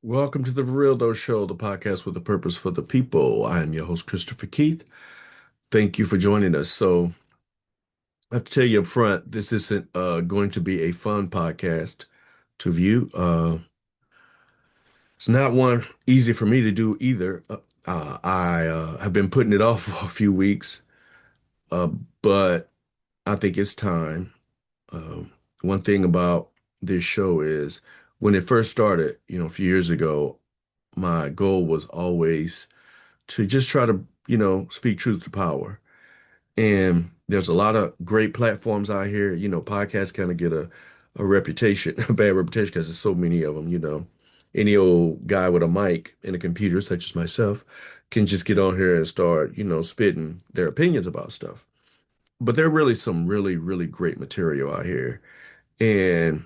Welcome to the Real Though Show, the podcast with a purpose for the people. I am your host, Christopher Keith. Thank you for joining us. I have to tell you up front, this isn't going to be a fun podcast to view. It's not one easy for me to do either. I have been putting it off for a few weeks, uh, but I think it's time. Um, One thing about this show is when it first started, a few years ago, my goal was always to just try to, speak truth to power. And there's a lot of great platforms out here. Podcasts kind of get a reputation, a bad reputation because there's so many of them. Any old guy with a mic and a computer, such as myself, can just get on here and start, spitting their opinions about stuff. But there are really some really, really great material out here. And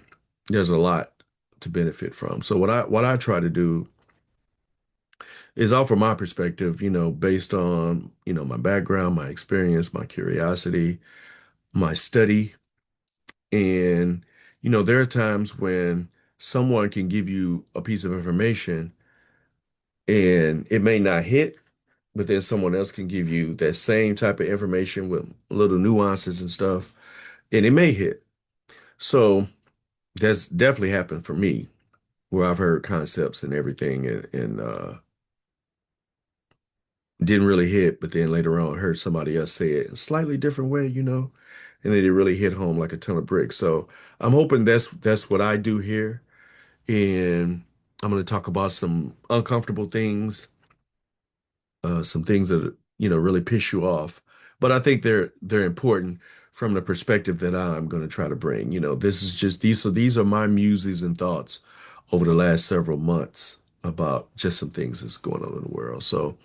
there's a lot to benefit from. So what I try to do is offer my perspective, based on, my background, my experience, my curiosity, my study. And, there are times when someone can give you a piece of information and it may not hit, but then someone else can give you that same type of information with little nuances and stuff, and it may hit. So that's definitely happened for me, where I've heard concepts and everything and didn't really hit, but then later on heard somebody else say it in a slightly different way, and then it really hit home like a ton of bricks. So I'm hoping that's what I do here, and I'm going to talk about some uncomfortable things, some things that really piss you off, but I think they're important from the perspective that I'm going to try to bring. This is just these are my musings and thoughts over the last several months about just some things that's going on in the world. So.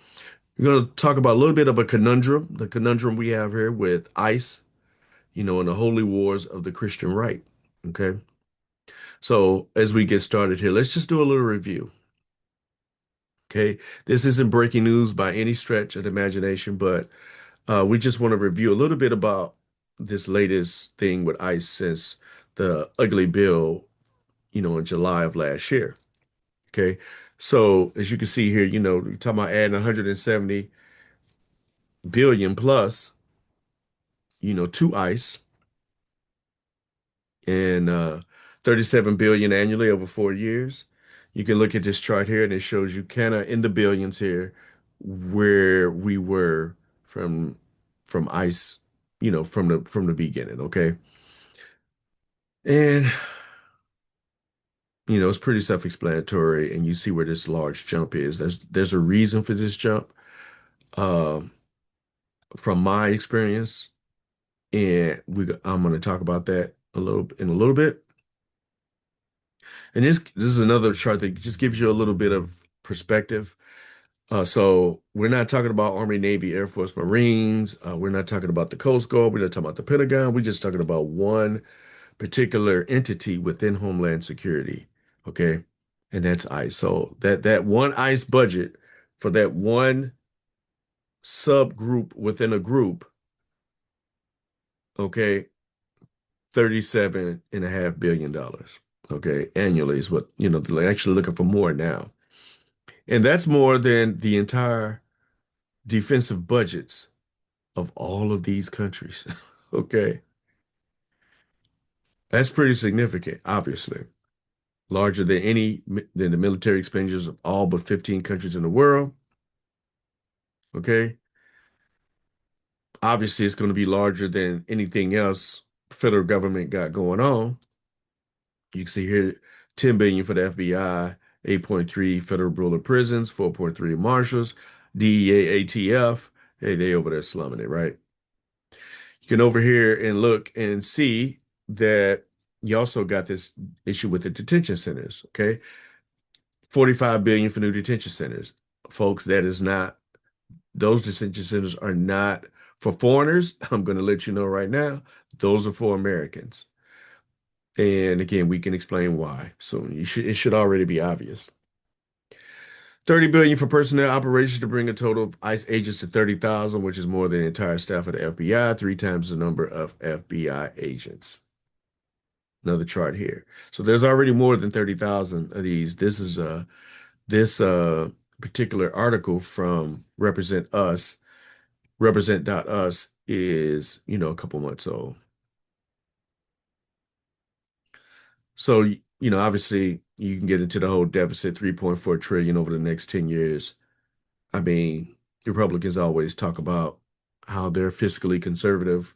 We're going to talk about a little bit of a conundrum, the conundrum we have here with ICE, and the holy wars of the Christian right. Okay. So as we get started here, let's just do a little review. Okay. This isn't breaking news by any stretch of the imagination, but we just want to review a little bit about this latest thing with ICE since the ugly bill, in July of last year. Okay. So as you can see here, you're talking about adding 170 billion plus, to ICE and 37 billion annually over 4 years. You can look at this chart here and it shows you kind of in the billions here where we were from from ICE, from the beginning, okay? And it's pretty self-explanatory and you see where this large jump is. There's a reason for this jump um from my experience, and I'm going to talk about that a little bit. And this is another chart that just gives you a little bit of perspective. So we're not talking about Army, Navy, Air Force, Marines. We're not talking about the Coast Guard. We're not talking about the Pentagon. We're just talking about one particular entity within Homeland Security. Okay. And that's ICE. So that one ICE budget for that one subgroup within a group, okay, $37.5 billion. Okay, annually is what, they're actually looking for more now. And that's more than the entire defensive budgets of all of these countries. Okay. That's pretty significant, obviously. Larger than the military expenditures of all but 15 countries in the world. Okay. Obviously, it's going to be larger than anything else federal government got going on. You can see here 10 billion for the FBI, 8.3 Federal Bureau of Prisons, 4.3 Marshals, DEA, ATF. Hey, they over there slumming it, right? You can over here and look and see that you also got this issue with the detention centers, okay? 45 billion for new detention centers. Folks, those detention centers are not for foreigners. I'm going to let you know right now, those are for Americans. And again, we can explain why. So it should already be obvious. 30 billion for personnel operations to bring a total of ICE agents to 30,000, which is more than the entire staff of the FBI, three times the number of FBI agents. Another chart here. So there's already more than 30,000 of these. This is This particular article from represent.us is, a couple months old. So, obviously you can get into the whole deficit 3.4 trillion over the next 10 years. I mean, Republicans always talk about how they're fiscally conservative.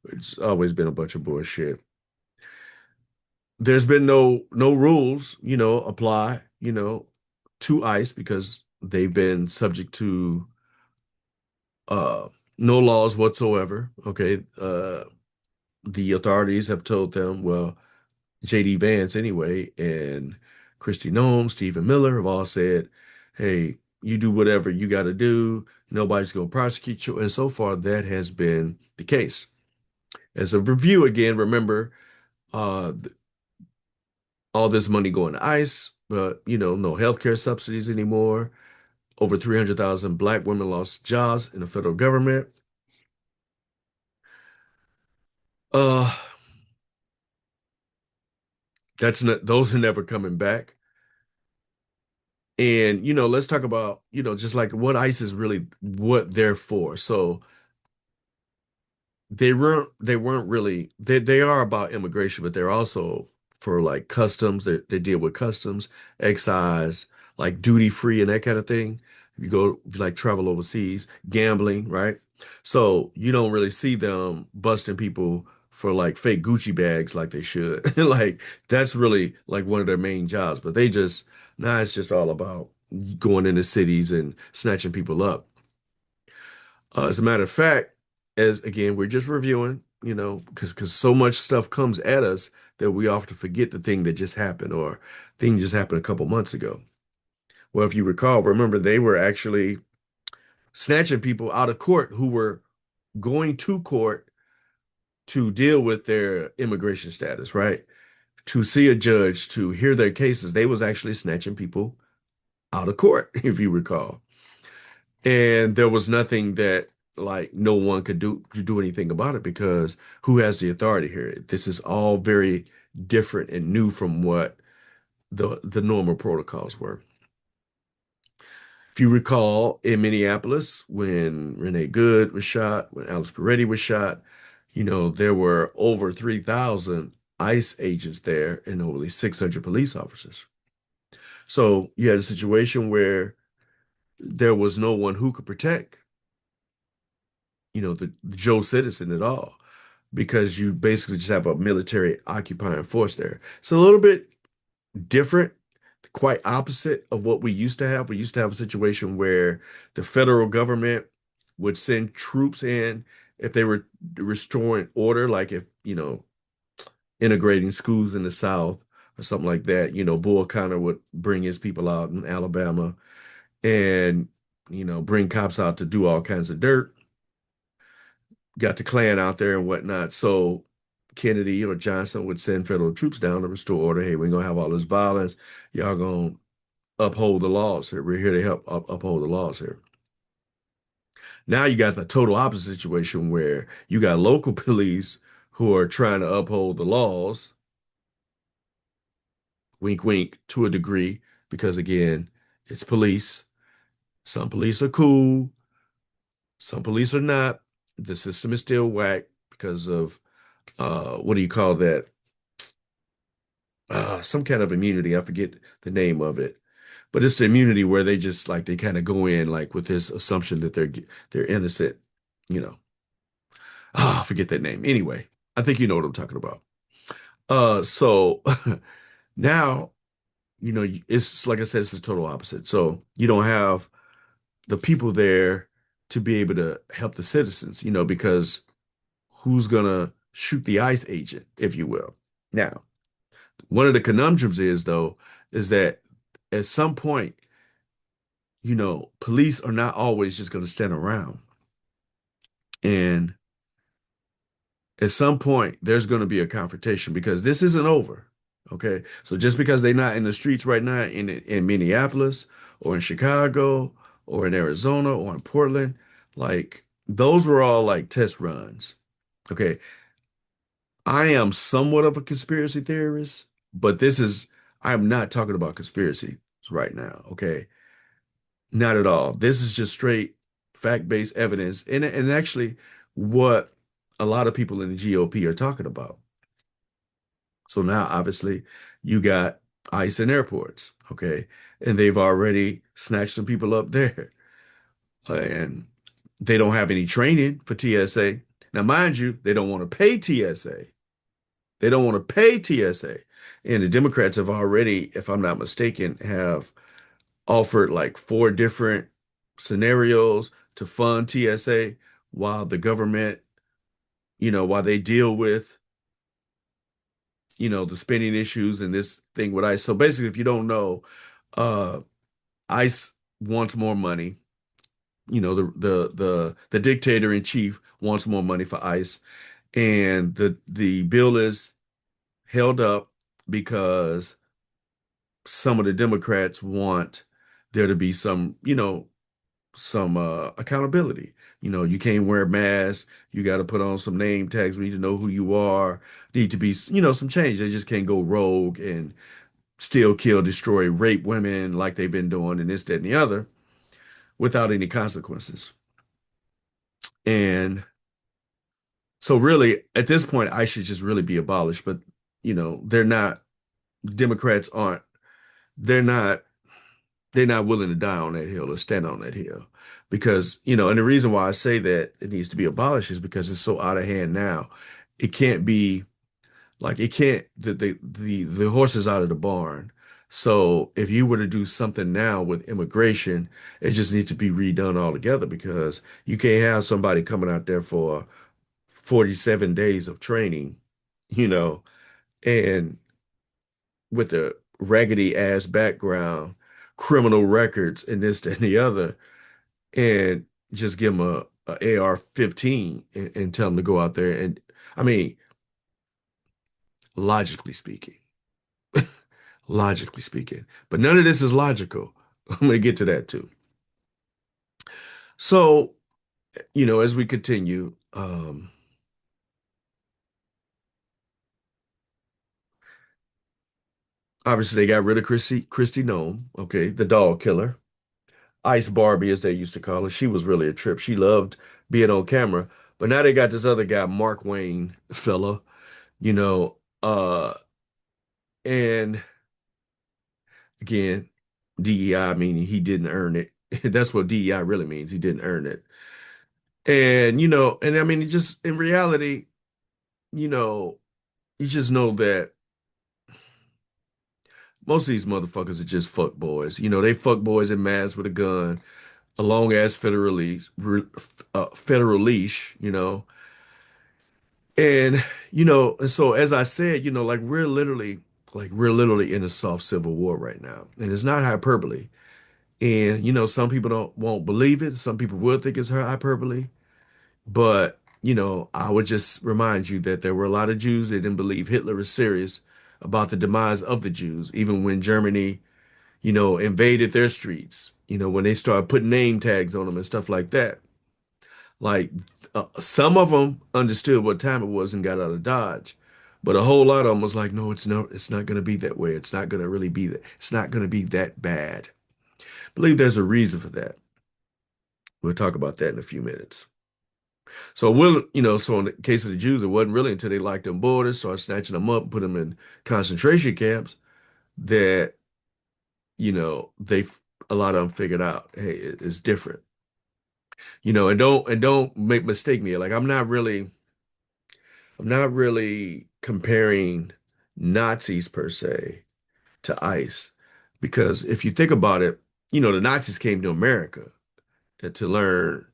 It's always been a bunch of bullshit. There's been no rules, apply, to ICE because they've been subject to uh no laws whatsoever. Okay. The authorities have told them, well, JD Vance anyway, and Kristi Noem, Stephen Miller have all said, hey, you do whatever you got to do. Nobody's going to prosecute you. And so far, that has been the case. As a review, again, remember uh, all this money going to ICE, but, no healthcare subsidies anymore. Over 300,000 Black women lost jobs in the federal government. Uh, those are never coming back. And, let's talk about, just like what ICE is really what they're for. So they weren't really they are about immigration, but they're also for like customs. They deal with customs, excise, like duty free and that kind of thing. If you like travel overseas, gambling, right? So you don't really see them busting people for like fake Gucci bags like they should. Like that's really like one of their main jobs. But they just now it's just all about going into cities and snatching people up. As a matter of fact, as again, we're just reviewing, because so much stuff comes at us that we often forget the thing that just happened or thing just happened a couple months ago. Well, if you recall, remember they were actually snatching people out of court who were going to court to deal with their immigration status, right? To see a judge, to hear their cases. They was actually snatching people out of court, if you recall. And there was nothing that like no one could do anything about it because who has the authority here? This is all very different and new from what the normal protocols were. If you recall in Minneapolis when Renee Good was shot, when Alice Peretti was shot, there were over 3,000 ICE agents there and only 600 police officers. So you had a situation where there was no one who could protect the Joe citizen at all because you basically just have a military occupying force there. It's a little bit different, quite opposite of what we used to have. We used to have a situation where the federal government would send troops in if they were restoring order, like if, integrating schools in the South or something like that. Bull Connor would bring his people out in Alabama and, bring cops out to do all kinds of dirt, got the Klan out there and whatnot. So Kennedy or Johnson would send federal troops down to restore order. Hey, we're gonna have all this violence. Y'all gonna uphold the laws here. We're here to help uphold the laws here. Now you got the total opposite situation where you got local police who are trying to uphold the laws, wink, wink, to a degree, because again, it's police. Some police are cool, some police are not. The system is still whack because of what do you call that? Some kind of immunity. I forget the name of it, but it's the immunity where they just like they kind of go in like with this assumption that they're innocent. You know, I forget that name. Anyway, I think you know what I'm talking about. So now it's like I said, it's the total opposite. So you don't have the people there to be able to help the citizens. Because who's gonna shoot the ICE agent, if you will? Now, one of the conundrums is though, is that at some point, police are not always just going to stand around. And at some point, there's going to be a confrontation because this isn't over. Okay. So just because they're not in the streets right now in Minneapolis or in Chicago or in Arizona or in Portland, like those were all like test runs. Okay. I am somewhat of a conspiracy theorist, but I'm not talking about conspiracy. right now. Okay. Not at all. This is just straight fact-based evidence. And actually what a lot of people in the GOP are talking about. So now obviously you got ICE in airports. Okay. And they've already snatched some people up there. And they don't have any training for TSA. Now, mind you, they don't want to pay TSA. They don't want to pay TSA. And the Democrats have already, if I'm not mistaken, have offered like four different scenarios to fund TSA while the government, while they deal with, the spending issues and this thing with ICE. So basically, if you don't know, uh, ICE wants more money. The dictator in chief wants more money for ICE, and the bill is held up because some of the Democrats want there to be some accountability. You can't wear masks. You got to put on some name tags. We need to know who you are. Need to be, some change. They just can't go rogue and steal, kill, destroy, rape women like they've been doing and this, that, and the other without any consequences. And so really, at this point, I should just really be abolished. But, they're not, Democrats aren't, they're not they're not willing to die on that hill or stand on that hill because, and the reason why I say that it needs to be abolished is because it's so out of hand now. It can't be like it can't the horse is out of the barn. So if you were to do something now with immigration, it just needs to be redone altogether because you can't have somebody coming out there for 47 days of training, you know, and with a raggedy ass background, criminal records, and this, that, and the other, and just give them a AR-15 and tell them to go out there. And I mean, logically speaking, logically speaking, but none of this is logical. I'm going to get to that too. So, as we continue, obviously they got rid of Christy Nome, okay, the dog killer. Ice Barbie, as they used to call her. She was really a trip. She loved being on camera. But now they got this other guy, Mark Wayne fella, you know, uh, and again, DEI meaning he didn't earn it. That's what DEI really means. He didn't earn it. And, and I mean, it just in reality, you know, you just know that most of these motherfuckers are just fuck boys. They fuck boys in masks with a gun, a long ass federal leash, And and so as I said, we're literally in a soft civil war right now. And it's not hyperbole. And some people don't won't believe it. Some people will think it's hyperbole. But, I would just remind you that there were a lot of Jews that didn't believe Hitler was serious about the demise of the Jews, even when Germany, invaded their streets, when they started putting name tags on them and stuff like that. Like some of them understood what time it was and got out of Dodge, but a whole lot of them was like, no, it's not going to be that way. It's not going to really be that. It's not going to be that bad. I believe there's a reason for that. We'll talk about that in a few minutes. So in the case of the Jews, it wasn't really until they locked them borders, started snatching them up, put them in concentration camps that, they a lot of them figured out, hey, it's different. And don't make mistake me. Like I'm not really comparing Nazis per se to ICE because if you think about it, the Nazis came to America to learn,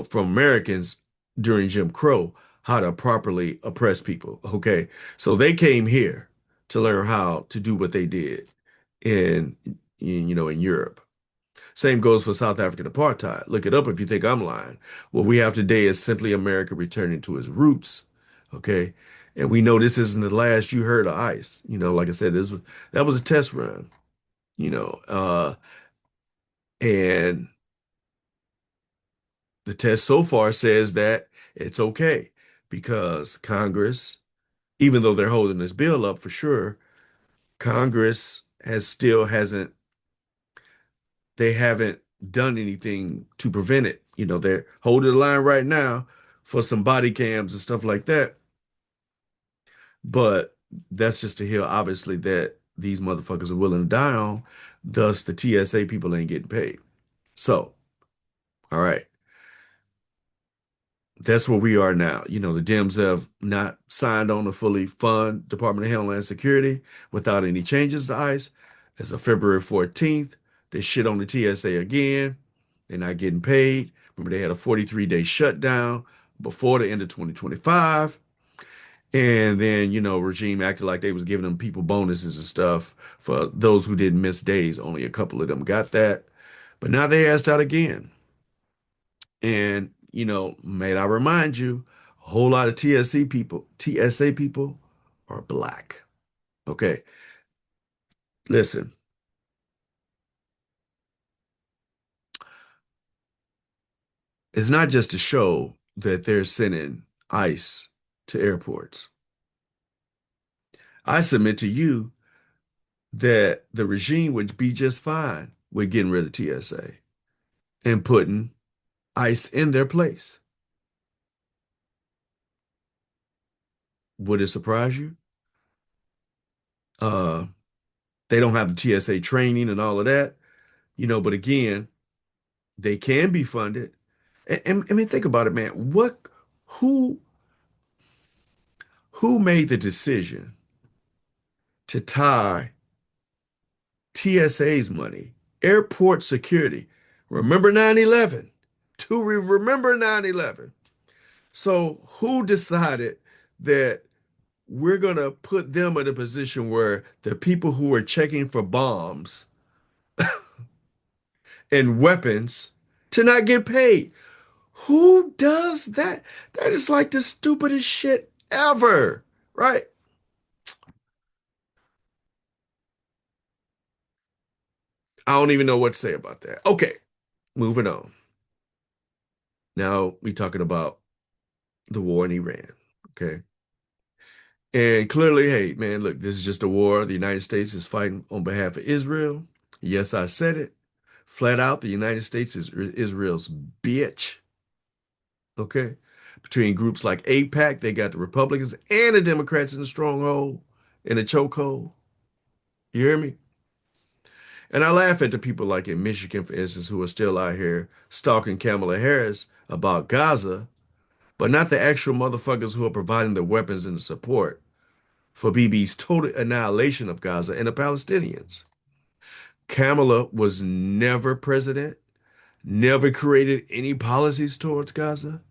from Americans during Jim Crow how to properly oppress people. Okay. So they came here to learn how to do what they did in Europe. Same goes for South African apartheid. Look it up if you think I'm lying. What we have today is simply America returning to its roots. Okay. And we know this isn't the last you heard of ICE. Like I said, that was a test run, you know, uh, and the test so far says that it's okay because Congress, even though they're holding this bill up for sure, Congress hasn't they haven't done anything to prevent it. They're holding the line right now for some body cams and stuff like that. But that's just a hill, obviously, that these motherfuckers are willing to die on. Thus, the TSA people ain't getting paid. So, all right, that's where we are now. The Dems have not signed on to fully fund Department of Homeland Security without any changes to ICE. As of February 14th, they shit on the TSA again. They're not getting paid. Remember, they had a 43-day shutdown before the end of 2025. And then, regime acted like they was giving them people bonuses and stuff for those who didn't miss days. Only a couple of them got that. But now they asked out again. And, may I remind you, a whole lot of TSA people are black. Okay. Listen, it's not just a show that they're sending ICE to airports. I submit to you that the regime would be just fine with getting rid of TSA and putting ICE in their place. Would it surprise you? Uh, they don't have the TSA training and all of that, but again, they can be funded. And I mean, think about it, man. Who, who made the decision to tie TSA's money, airport security? Remember 9/11? To remember 9/11. So who decided that we're going to put them in a position where the people who are checking for bombs and weapons to not get paid? Who does that? That is like the stupidest shit ever, right? I don't even know what to say about that. Okay, moving on. Now we talking about the war in Iran. Okay. And clearly, hey, man, look, this is just a war. The United States is fighting on behalf of Israel. Yes, I said it. Flat out, the United States is Israel's bitch. Okay. Between groups like AIPAC, they got the Republicans and the Democrats in the stronghold, in the chokehold. You hear me? And I laugh at the people like in Michigan, for instance, who are still out here stalking Kamala Harris about Gaza, but not the actual motherfuckers who are providing the weapons and the support for BB's total annihilation of Gaza and the Palestinians. Kamala was never president, never created any policies towards Gaza.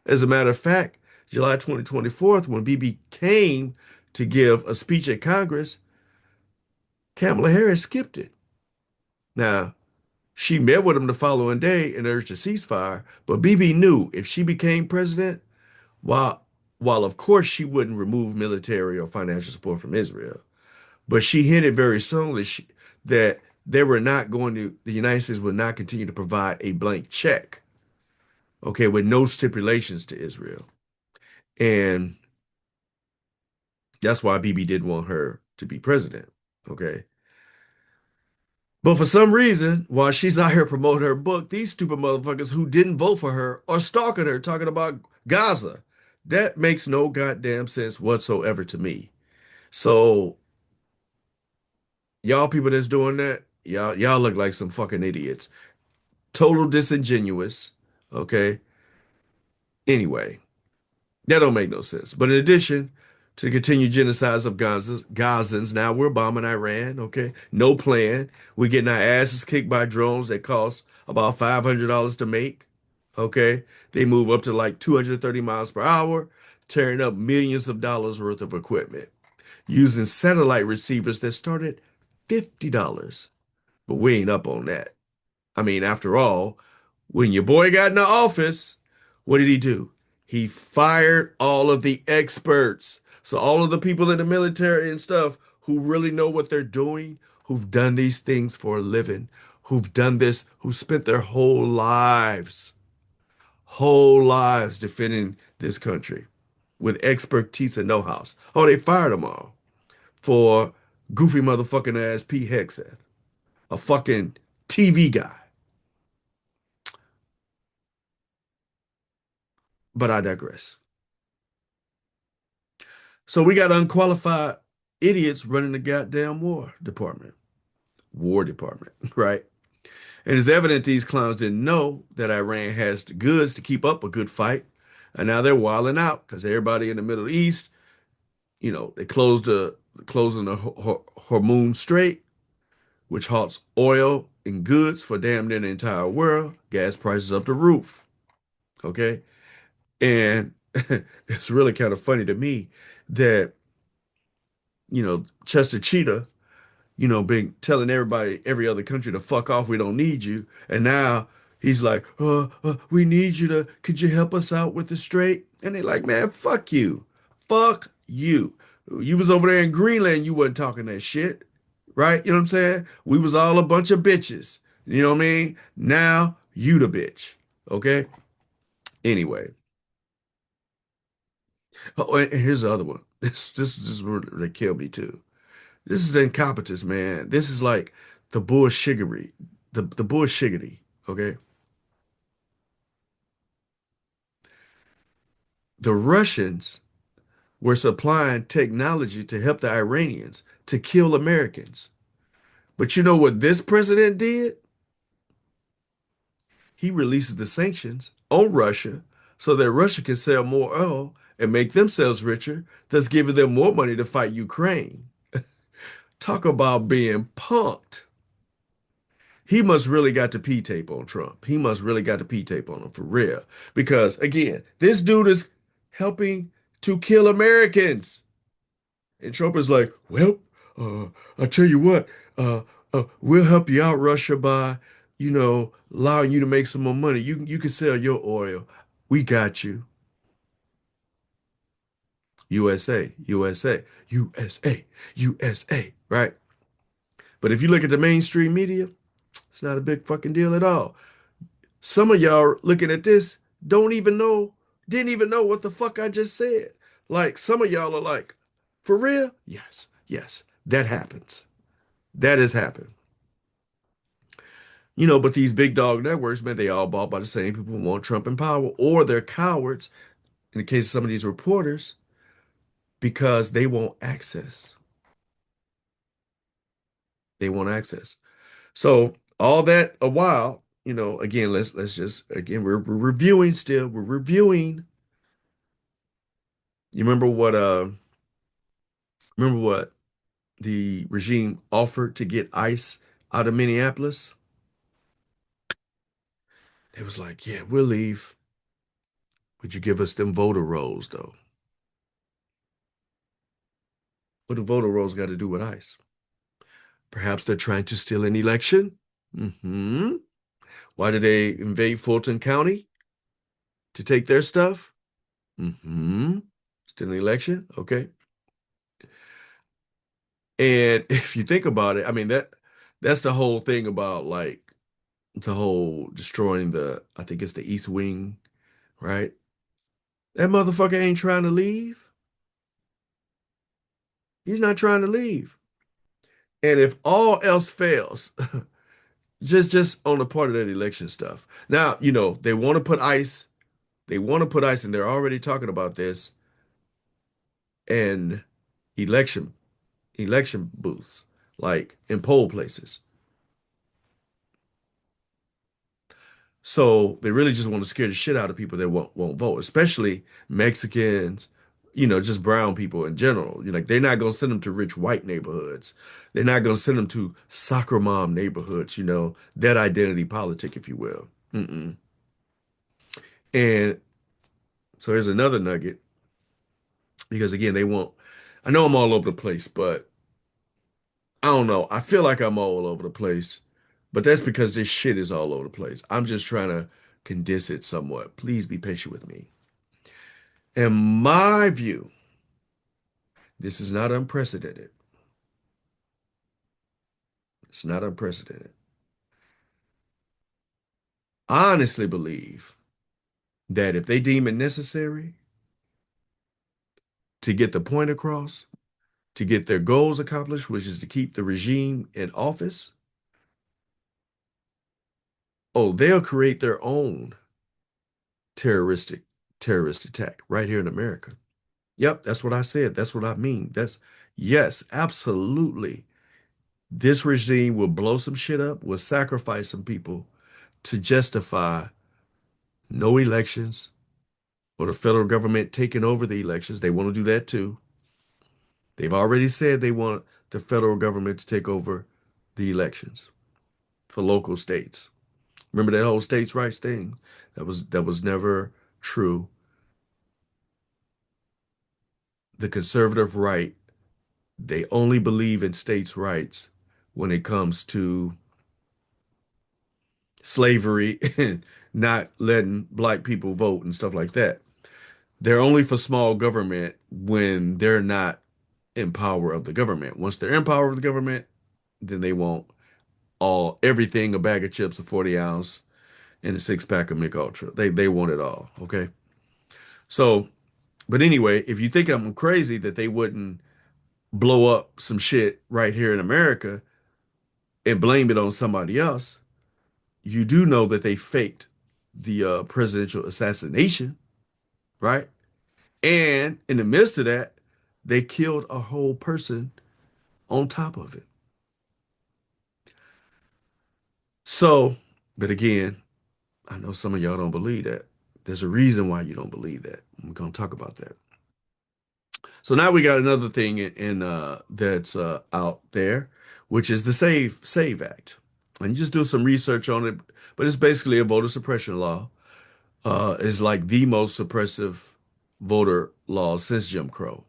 As a matter of fact, July 2024, when BB came to give a speech at Congress, Kamala Harris skipped it. Now, she met with him the following day and urged a ceasefire, but BB knew if she became president, while while of course she wouldn't remove military or financial support from Israel, but she hinted very soon that the United States would not continue to provide a blank check, okay, with no stipulations to Israel. And that's why BB didn't want her to be president, okay? But for some reason, while she's out here promoting her book, these stupid motherfuckers who didn't vote for her are stalking her, talking about Gaza. That makes no goddamn sense whatsoever to me. So, y'all people that's doing that, y'all look like some fucking idiots. Total disingenuous. Okay. Anyway, that don't make no sense. But in addition to the continued genocides of Gazans, now we're bombing Iran. Okay. No plan. We're getting our asses kicked by drones that cost about $500 to make. Okay. They move up to like 230 miles per hour, tearing up millions of dollars worth of equipment using satellite receivers that start at $50. But we ain't up on that. I mean, after all, when your boy got in the office, what did he do? He fired all of the experts. So all of the people in the military and stuff who really know what they're doing, who've done these things for a living, who've done this, who spent their whole lives defending this country with expertise and know-how. Oh, they fired them all for Goofy motherfucking ass Pete Hegseth, a fucking TV guy. But I digress. So we got unqualified idiots running the goddamn War Department, right? And it's evident these clowns didn't know that Iran has the goods to keep up a good fight. And now they're wilding out because everybody in the Middle East, they closing the Hormuz Strait, which halts oil and goods for damn near the entire world. Gas prices up the roof. Okay. And it's really kind of funny to me that, Chester Cheetah, being telling everybody, every other country to fuck off, we don't need you. And now he's like, we need you to, could you help us out with the strait? And they like, man, fuck you. Fuck you. You was over there in Greenland, you wasn't talking that shit. Right? You know what I'm saying? We was all a bunch of bitches. You know what I mean? Now you the bitch. Okay? Anyway. Oh, and here's the other one. This is where they kill me too. This is the incompetence, man. This is like the bullshiggery, the bullshiggity. Okay, the Russians were supplying technology to help the Iranians to kill Americans. But you know what this president did? He releases the sanctions on Russia so that Russia can sell more oil and make themselves richer, thus giving them more money to fight Ukraine. Talk about being punked. He must really got the P tape on Trump. He must really got the P tape on him for real. Because again, this dude is helping to kill Americans. And Trump is like, well, uh, I tell you what, we'll help you out, Russia, by, allowing you to make some more money. You can sell your oil. We got you. USA, USA, USA, USA, right? But if you look at the mainstream media, it's not a big fucking deal at all. Some of y'all looking at this don't even know, didn't even know what the fuck I just said. Like some of y'all are like, for real? Yes, yes, that happens. That has happened. But these big dog networks, man, they all bought by the same people who want Trump in power, or they're cowards, in the case of some of these reporters, because they want access. They want access. So all that a while, again, let's just again we're reviewing still. We're reviewing. You remember what the regime offered to get ICE out of Minneapolis? It was like, yeah, we'll leave. Would you give us them voter rolls, though? What do voter rolls got to do with ICE? Perhaps they're trying to steal an election? Hmm. Why did they invade Fulton County to take their stuff? Hmm. Steal an election? Okay. And if you think about it, I mean that's the whole thing about like the whole destroying I think it's the East Wing, right? That motherfucker ain't trying to leave. He's not trying to leave. And if all else fails, just on the part of that election stuff. Now, they want to put ICE, and they're already talking about this in election election booths, like in poll places. So they really just want to scare the shit out of people that won't vote, especially Mexicans, just brown people in general. Like they're not gonna send them to rich white neighborhoods. They're not gonna send them to soccer mom neighborhoods, that identity politic, if you will. Mm-mm. And so here's another nugget, because again, they won't. I know I'm all over the place, but I don't know. I feel like I'm all over the place, but that's because this shit is all over the place. I'm just trying to condense it somewhat. Please be patient with me. In my view, this is not unprecedented. It's not unprecedented. I honestly believe that if they deem it necessary to get the point across, to get their goals accomplished, which is to keep the regime in office, oh, they'll create their own terroristic terrorist attack right here in America. Yep, that's what I said. That's what I mean. That's yes, absolutely. This regime will blow some shit up, will sacrifice some people to justify no elections or the federal government taking over the elections. They want to do that too. They've already said they want the federal government to take over the elections for local states. Remember that whole states' rights thing? That was never true. The conservative right, they only believe in states' rights when it comes to slavery and not letting black people vote and stuff like that. They're only for small government when they're not in power of the government. Once they're in power of the government, then they want all everything, a bag of chips, a 40 ounce, and a six pack of Mick Ultra. They want it all. Okay. So, but anyway, if you think I'm crazy that they wouldn't blow up some shit right here in America and blame it on somebody else, you do know that they faked the presidential assassination, right? And in the midst of that, they killed a whole person on top of it. So, but again, I know some of y'all don't believe that. There's a reason why you don't believe that. We're gonna talk about that. So now we got another thing that's out there, which is the Save Act. And you just do some research on it, but it's basically a voter suppression law. It's like the most suppressive voter law since Jim Crow.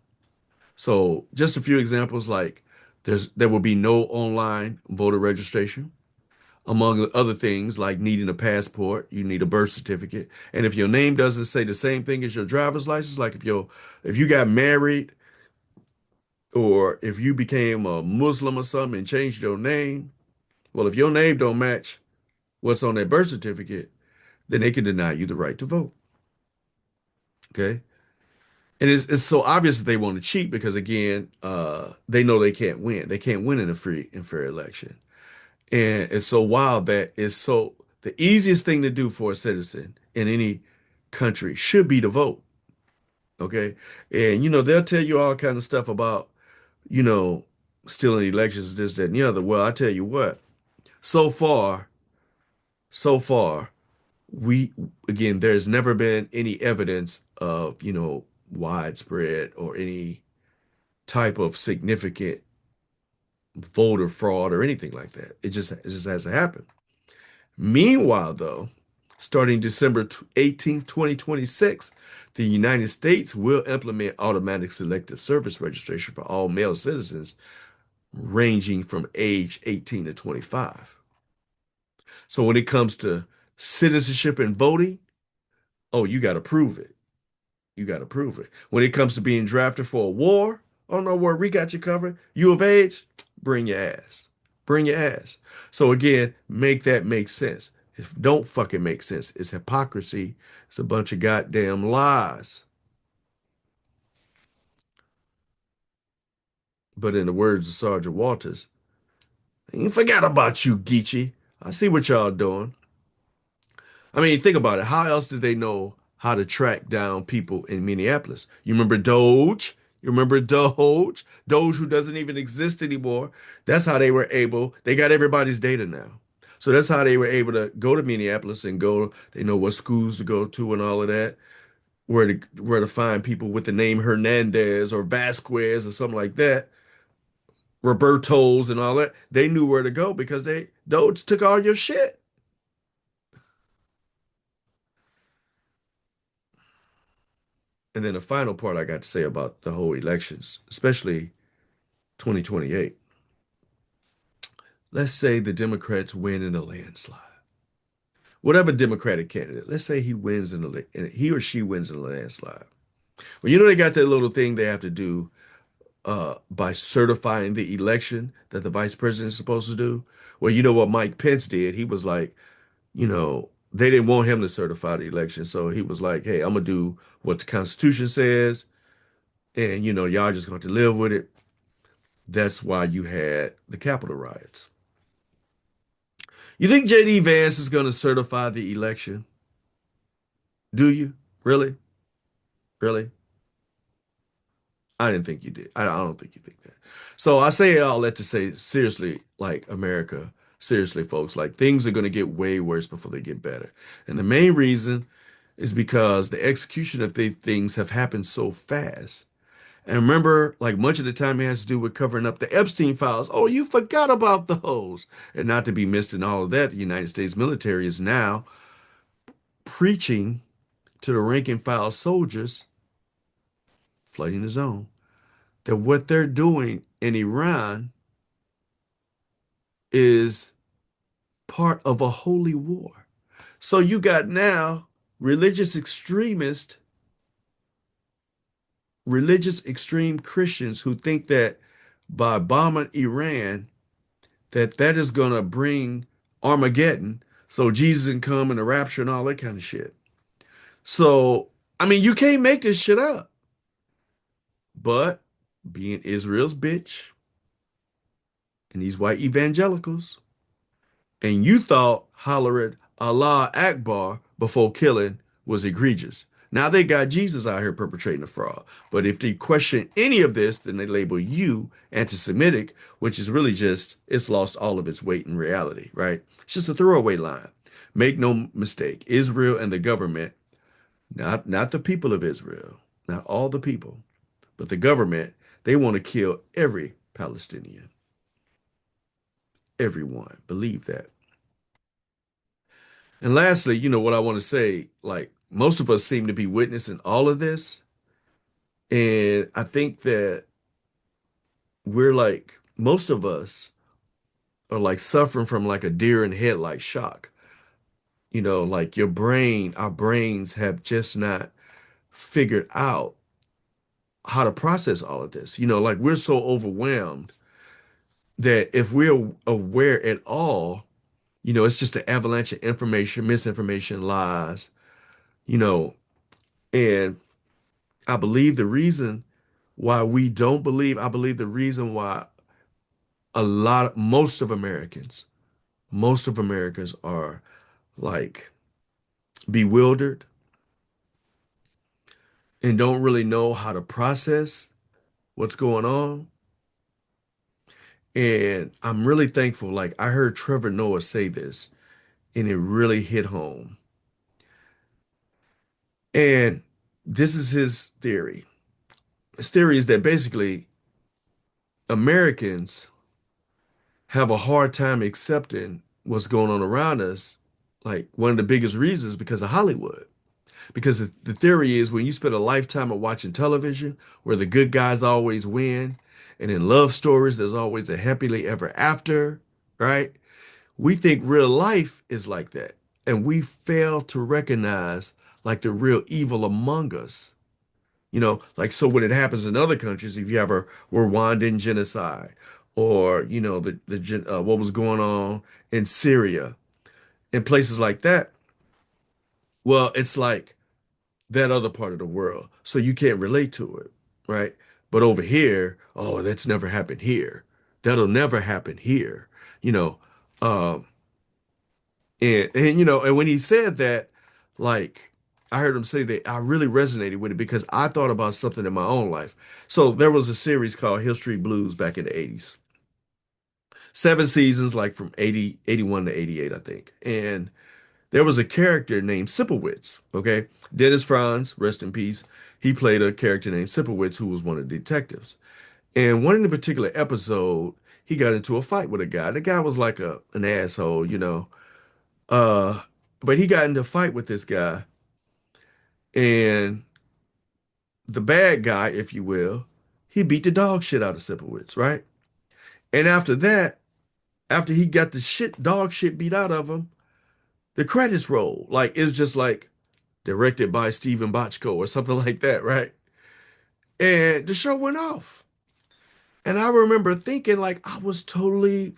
So just a few examples, like there will be no online voter registration. Among other things, like needing a passport, you need a birth certificate. And if your name doesn't say the same thing as your driver's license, like if you got married or if you became a Muslim or something and changed your name, well, if your name don't match what's on that birth certificate, then they can deny you the right to vote. Okay. And it's so obvious that they want to cheat because again, they know they can't win. They can't win in a free and fair election. And it's so wild that it's so the easiest thing to do for a citizen in any country should be to vote. Okay. And they'll tell you all kind of stuff about, you know, stealing elections, this, that, and the other. Well, I tell you what, so far, so far, we again, there's never been any evidence of, widespread or any type of significant voter fraud or anything like that. It just hasn't happened. Meanwhile, though, starting December 18th, 2026, the United States will implement automatic selective service registration for all male citizens ranging from age 18 to 25. So when it comes to citizenship and voting, oh, you got to prove it. You got to prove it. When it comes to being drafted for a war, oh no, worry, we got you covered. You of age, bring your ass. Bring your ass. So again, make that make sense. If don't fucking make sense, it's hypocrisy. It's a bunch of goddamn lies. But in the words of Sergeant Walters, I ain't forgot about you, Geechee. I see what y'all doing. I mean, think about it. How else did they know how to track down people in Minneapolis? You remember Doge? You remember Doge? Doge, who doesn't even exist anymore. That's how they got everybody's data now. So that's how they were able to go to Minneapolis and they know what schools to go to and all of that, where to find people with the name Hernandez or Vasquez or something like that, Roberto's and all that. They knew where to go because Doge took all your shit. And then the final part I got to say about the whole elections, especially 2028. Let's say the Democrats win in a landslide. Whatever Democratic candidate, let's say he or she wins in a landslide. Well, they got that little thing they have to do by certifying the election that the vice president is supposed to do. Well, you know what Mike Pence did? He was like, they didn't want him to certify the election. So he was like, hey, I'm going to do what the Constitution says. And, y'all just going to live with it. That's why you had the Capitol riots. You think JD Vance is going to certify the election? Do you? Really? Really? I didn't think you did. I don't think you think that. So I say all that to say, seriously, like America, seriously, folks, like things are going to get way worse before they get better. And the main reason is because the execution of the things have happened so fast. And remember, like much of the time it has to do with covering up the Epstein files. Oh, you forgot about those. And not to be missed in all of that, the United States military is now preaching to the rank and file soldiers flooding the zone that what they're doing in Iran is part of a holy war. So you got now religious extremists, religious extreme Christians who think that by bombing Iran, that is going to bring Armageddon. So Jesus can come and the rapture and all that kind of shit. So, I mean, you can't make this shit up. But being Israel's bitch and these white evangelicals, and you thought hollering Allah Akbar before killing was egregious. Now they got Jesus out here perpetrating a fraud. But if they question any of this, then they label you anti-Semitic, which is really just, it's lost all of its weight in reality, right? It's just a throwaway line. Make no mistake, Israel and the government, not the people of Israel, not all the people, but the government, they want to kill every Palestinian, everyone. Believe that. And lastly, what I want to say, like most of us seem to be witnessing all of this. And I think that we're like, most of us are like suffering from like a deer in headlight shock. Like our brains have just not figured out how to process all of this. Like we're so overwhelmed that if we're aware at all, it's just an avalanche of information, misinformation, lies, you know, and I believe the reason why we don't believe, I believe the reason why most of Americans are like bewildered and don't really know how to process what's going on. And I'm really thankful. Like I heard Trevor Noah say this and it really hit home. And this is his theory. His theory is that basically Americans have a hard time accepting what's going on around us. Like one of the biggest reasons because of Hollywood. Because the theory is when you spend a lifetime of watching television where the good guys always win, and in love stories, there's always a happily ever after, right? We think real life is like that. And we fail to recognize like the real evil among us. Like so when it happens in other countries, if you have a Rwandan genocide or, what was going on in Syria and places like that, well, it's like that other part of the world. So you can't relate to it, right? But over here, oh, that's never happened here. That'll never happen here. You know, um, and when he said that, like I heard him say that I really resonated with it because I thought about something in my own life. So there was a series called History Blues back in the 80s. 7 seasons, like from 80, 81 to 88, I think. And there was a character named Sipowicz, okay? Dennis Franz, rest in peace. He played a character named Sipowicz who was one of the detectives. And one in a particular episode, he got into a fight with a guy. The guy was like an asshole. Uh, but he got into a fight with this guy, and the bad guy, if you will, he beat the dog shit out of Sipowicz, right? And after that, after he got the dog shit beat out of him, the credits roll. Like it's just like directed by Steven Bochco or something like that, right? And the show went off. And I remember thinking like I was totally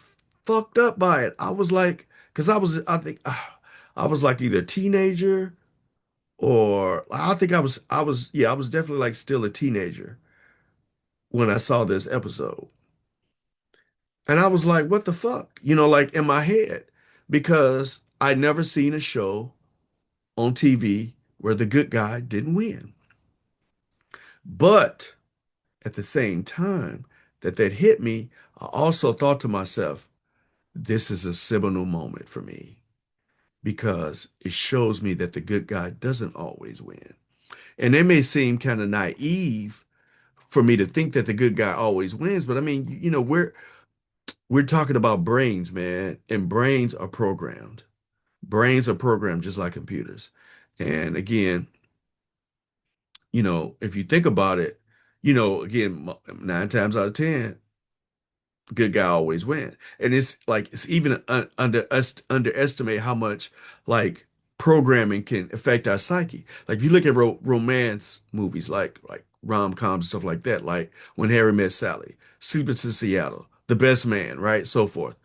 fucked up by it. I was like, because I think I was like either a teenager or I think yeah, I was definitely like still a teenager when I saw this episode. And I was like, what the fuck? Like in my head, because I'd never seen a show on TV where the good guy didn't win. But at the same time that hit me, I also thought to myself, this is a seminal moment for me because it shows me that the good guy doesn't always win. And it may seem kind of naive for me to think that the good guy always wins, but I mean, we're talking about brains, man, and brains are programmed. Brains are programmed just like computers. And again, if you think about it, again, 9 times out of 10, good guy always win. And it's like it's even underestimate how much like programming can affect our psyche. Like if you look at romance movies, like rom-coms and stuff like that, like When Harry Met Sally, Sleepless in Seattle, The Best Man, right? So forth.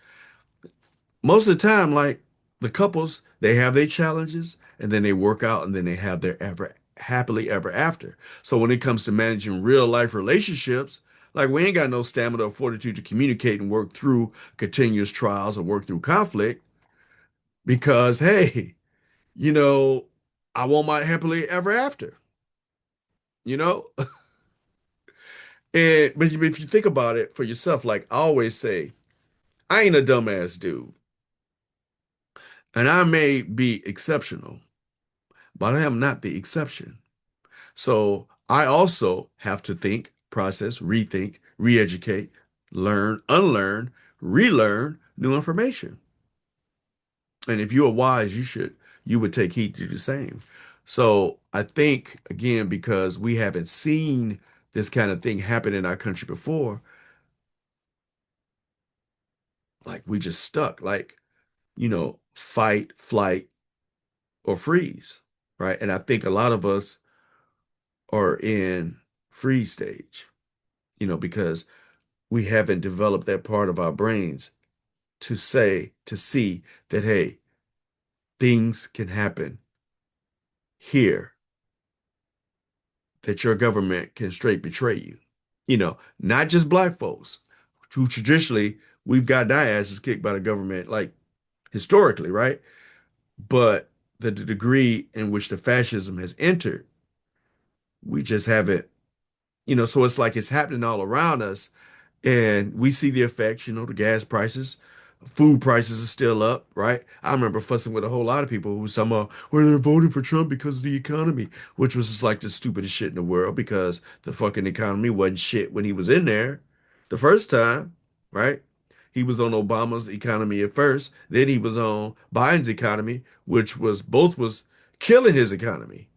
Most of the time, like the couples, they have their challenges and then they work out and then they have their ever happily ever after. So when it comes to managing real life relationships, like we ain't got no stamina or fortitude to communicate and work through continuous trials or work through conflict because, hey, you know, I want my happily ever after, you know? But if you think about it for yourself, like I always say, I ain't a dumbass dude. And I may be exceptional, but I am not the exception. So I also have to think, process, rethink, re-educate, learn, unlearn, relearn new information. And if you are wise, you would take heed to do the same. So I think, again, because we haven't seen this kind of thing happen in our country before, like we just stuck, like, fight, flight, or freeze, right? And I think a lot of us are in freeze stage, because we haven't developed that part of our brains to see that, hey, things can happen here, that your government can straight betray you. Not just black folks, who traditionally we've gotten our asses kicked by the government, like historically, right? But the degree in which the fascism has entered, we just haven't, so it's like it's happening all around us. And we see the effects, the gas prices, food prices are still up, right? I remember fussing with a whole lot of people who somehow, well, they're voting for Trump because of the economy, which was just like the stupidest shit in the world because the fucking economy wasn't shit when he was in there the first time, right? He was on Obama's economy at first, then he was on Biden's economy, which was both was killing his economy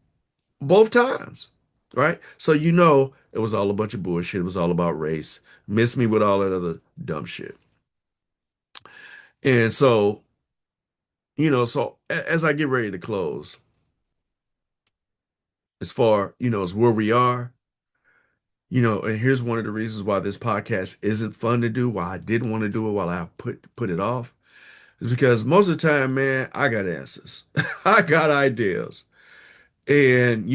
both times, right? So it was all a bunch of bullshit. It was all about race. Miss me with all that other dumb shit. And so, as I get ready to close, as far, as where we are, and here's one of the reasons why this podcast isn't fun to do, why I didn't want to do it while I put it off, is because most of the time, man, I got answers. I got ideas. And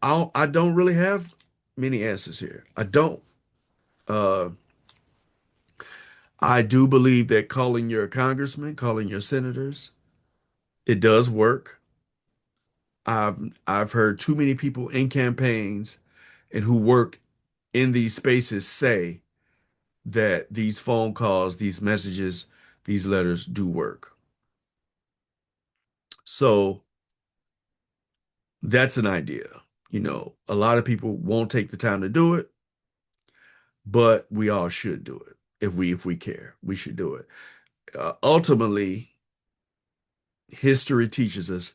I don't really have many answers here. I don't. Uh I do believe that calling your congressman, calling your senators, it does work. I've heard too many people in campaigns and who work in these spaces say that these phone calls, these messages, these letters do work. So that's an idea. A lot of people won't take the time to do it, but we all should do it. If we care, we should do it. Ultimately, history teaches us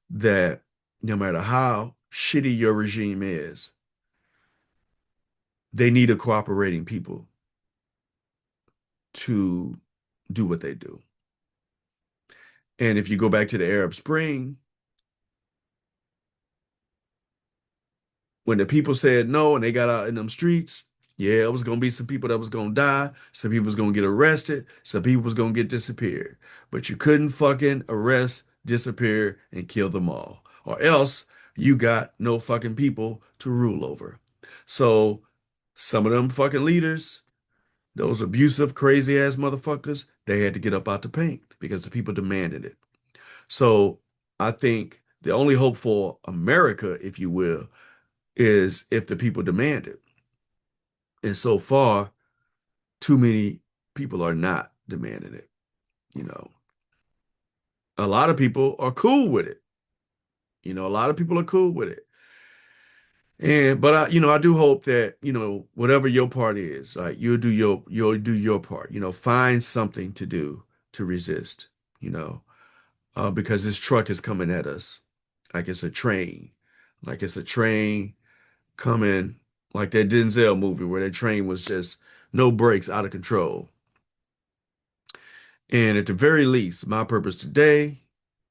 that no matter how shitty your regime is, they need a cooperating people to do what they do. And if you go back to the Arab Spring, when the people said no and they got out in them streets, yeah, it was gonna be some people that was gonna die, some people was gonna get arrested, some people was gonna get disappeared. But you couldn't fucking arrest, disappear, and kill them all. Or else you got no fucking people to rule over. So some of them fucking leaders, Those abusive, crazy ass motherfuckers, they had to get up out the paint because the people demanded it. So I think the only hope for America, if you will, is if the people demand it. And so far, too many people are not demanding it. You know, a lot of people are cool with it. A lot of people are cool with it. And but I do hope that, whatever your part is, like you'll do your part. Find something to do to resist, you know, because this truck is coming at us like it's a train. Like it's a train coming like that Denzel movie where that train was just no brakes, out of control. And at the very least, my purpose today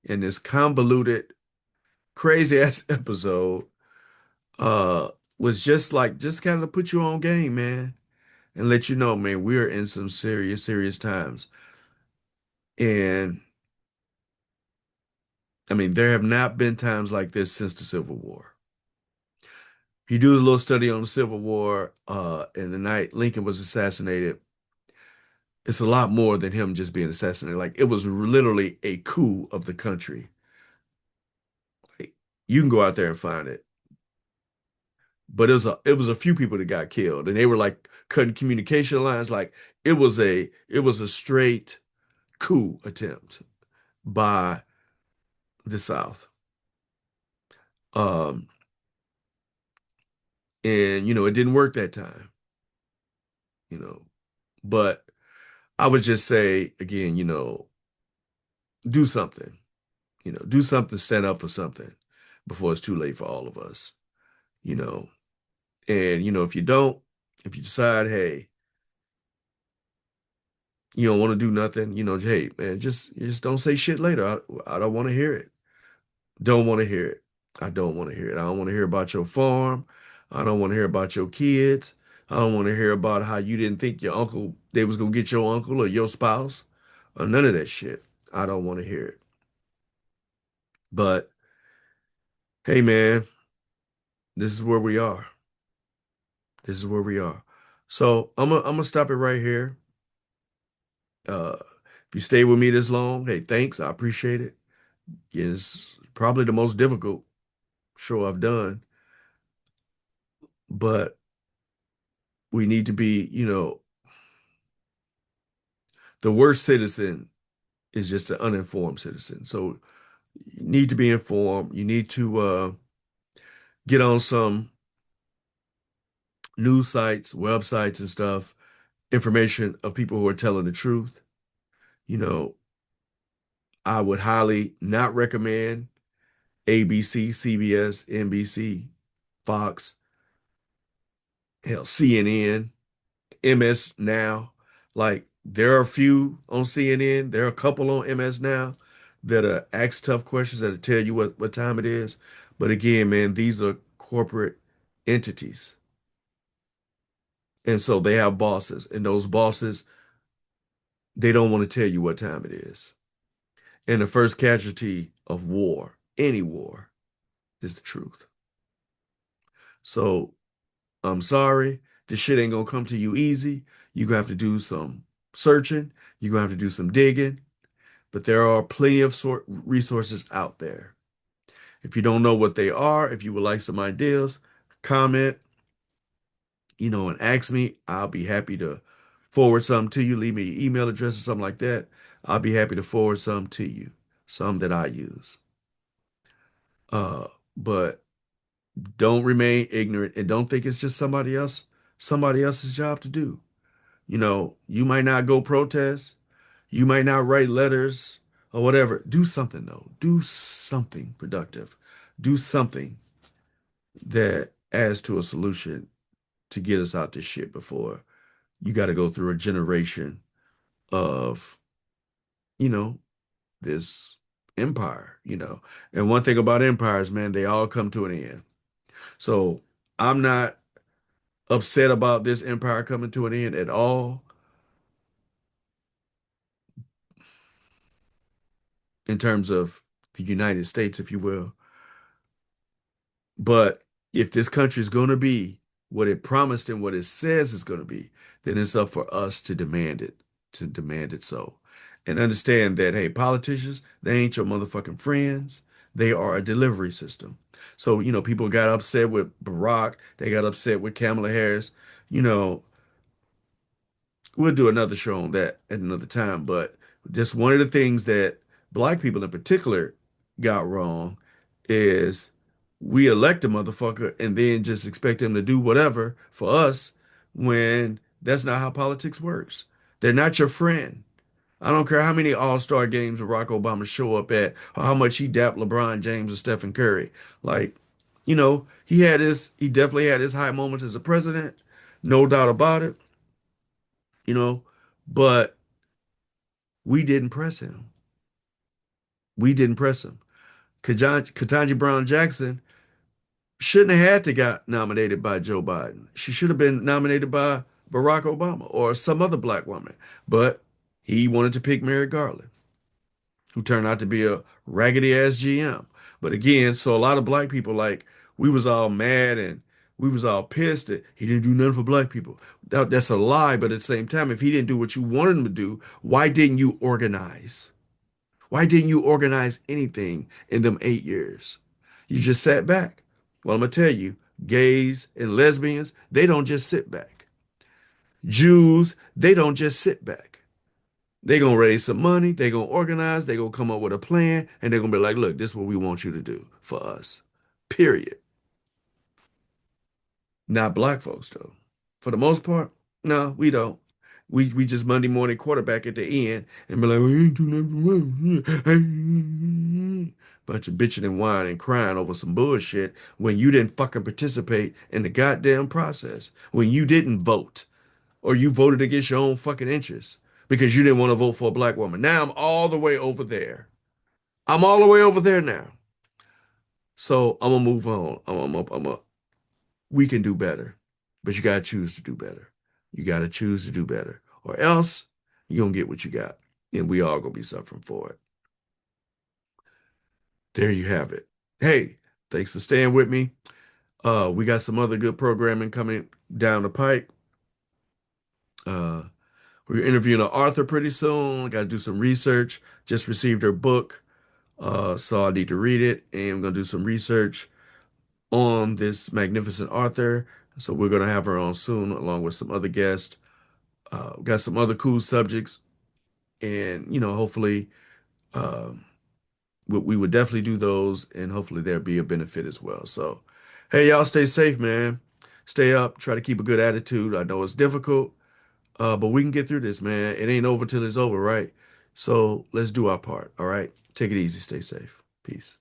in this convoluted, crazy ass episode uh was just kind of put you on game, man, and let you know, man, we're in some serious, serious times. And I mean, there have not been times like this since the Civil War. If you do a little study on the Civil War, and the night Lincoln was assassinated, it's a lot more than him just being assassinated. Like it was literally a coup of the country. Like, you can go out there and find it. But it was a few people that got killed, and they were like cutting communication lines. Like it was a straight coup attempt by the South. Um, and it didn't work that time, you know. But I would just say again, do something, do something, stand up for something before it's too late for all of us, you know. And if you don't, if you decide, hey, you don't want to do nothing, hey, man, just don't say shit later. I don't want to hear it. Don't want to hear it. I don't want to hear it. I don't want to hear about your farm. I don't want to hear about your kids. I don't want to hear about how you didn't think your uncle, they was gonna get your uncle or your spouse or none of that shit. I don't want to hear it. But hey, man, this is where we are. This is where we are. So I'm gonna stop it right here. Uh, if you stay with me this long, hey, thanks. I appreciate it. It's probably the most difficult show I've done, but we need to be, the worst citizen is just an uninformed citizen. So you need to be informed. You need to get on some news sites, websites and stuff, information of people who are telling the truth. You know, I would highly not recommend ABC, CBS, NBC, Fox, hell, CNN, MS Now. Like there are a few on CNN, there are a couple on MS Now that ask tough questions that'll tell you what time it is. But again, man, these are corporate entities. And so they have bosses, and those bosses, they don't want to tell you what time it is. And the first casualty of war, any war, is the truth. So I'm sorry, this shit ain't gonna come to you easy. You're gonna have to do some searching, you're gonna have to do some digging, but there are plenty of resources out there. If you don't know what they are, if you would like some ideas, comment, and ask me. I'll be happy to forward some to you. Leave me your email address or something like that. I'll be happy to forward some to you, some that I use. But don't remain ignorant and don't think it's just somebody else's job to do. You might not go protest, you might not write letters or whatever. Do something though. Do something productive. Do something that adds to a solution to get us out this shit before you got to go through a generation of, you know, this empire. And one thing about empires, man, they all come to an end. So I'm not upset about this empire coming to an end at all in terms of the United States, if you will. But if this country is going to be what it promised and what it says is going to be, then it's up for us to demand it so. And understand that, hey, politicians, they ain't your motherfucking friends. They are a delivery system. So, people got upset with Barack, they got upset with Kamala Harris. You know, we'll do another show on that at another time, but just one of the things that black people in particular got wrong is we elect a motherfucker and then just expect him to do whatever for us when that's not how politics works. They're not your friend. I don't care how many all-star games Barack Obama show up at or how much he dapped LeBron James or Stephen Curry. Like, he definitely had his high moments as a president, no doubt about it, you know, but we didn't press him. We didn't press him. Ketanji Brown Jackson shouldn't have had to got nominated by Joe Biden. She should have been nominated by Barack Obama or some other black woman. But he wanted to pick Merrick Garland, who turned out to be a raggedy ass GM. But again, so a lot of black people like we was all mad and we was all pissed that he didn't do nothing for black people. That's a lie, but at the same time, if he didn't do what you wanted him to do, why didn't you organize? Why didn't you organize anything in them 8 years? You just sat back. Well, I'm gonna tell you, gays and lesbians, they don't just sit back. Jews, they don't just sit back. They gonna raise some money, they gonna organize, they gonna come up with a plan, and they're gonna be like, look, this is what we want you to do for us. Period. Not black folks though. For the most part, no, we don't. We just Monday morning quarterback at the end and be like, we ain't do nothing for me. Bunch of bitching and whining and crying over some bullshit when you didn't fucking participate in the goddamn process. When you didn't vote or you voted against your own fucking interests because you didn't want to vote for a black woman. Now I'm all the way over there. I'm all the way over there now. So I'm gonna move on. We can do better, but you gotta choose to do better. You gotta choose to do better, or else you're gonna get what you got, and we all gonna be suffering for it. There you have it. Hey, thanks for staying with me. We got some other good programming coming down the pike. Uh, we're interviewing an author pretty soon. Got to do some research. Just received her book, so I need to read it, and I'm gonna do some research on this magnificent author. So we're gonna have her on soon, along with some other guests. Got some other cool subjects, and hopefully, um, we would definitely do those, and hopefully there'll be a benefit as well. So, hey, y'all, stay safe, man. Stay up. Try to keep a good attitude. I know it's difficult, but we can get through this, man. It ain't over till it's over, right? So let's do our part. All right. Take it easy. Stay safe. Peace.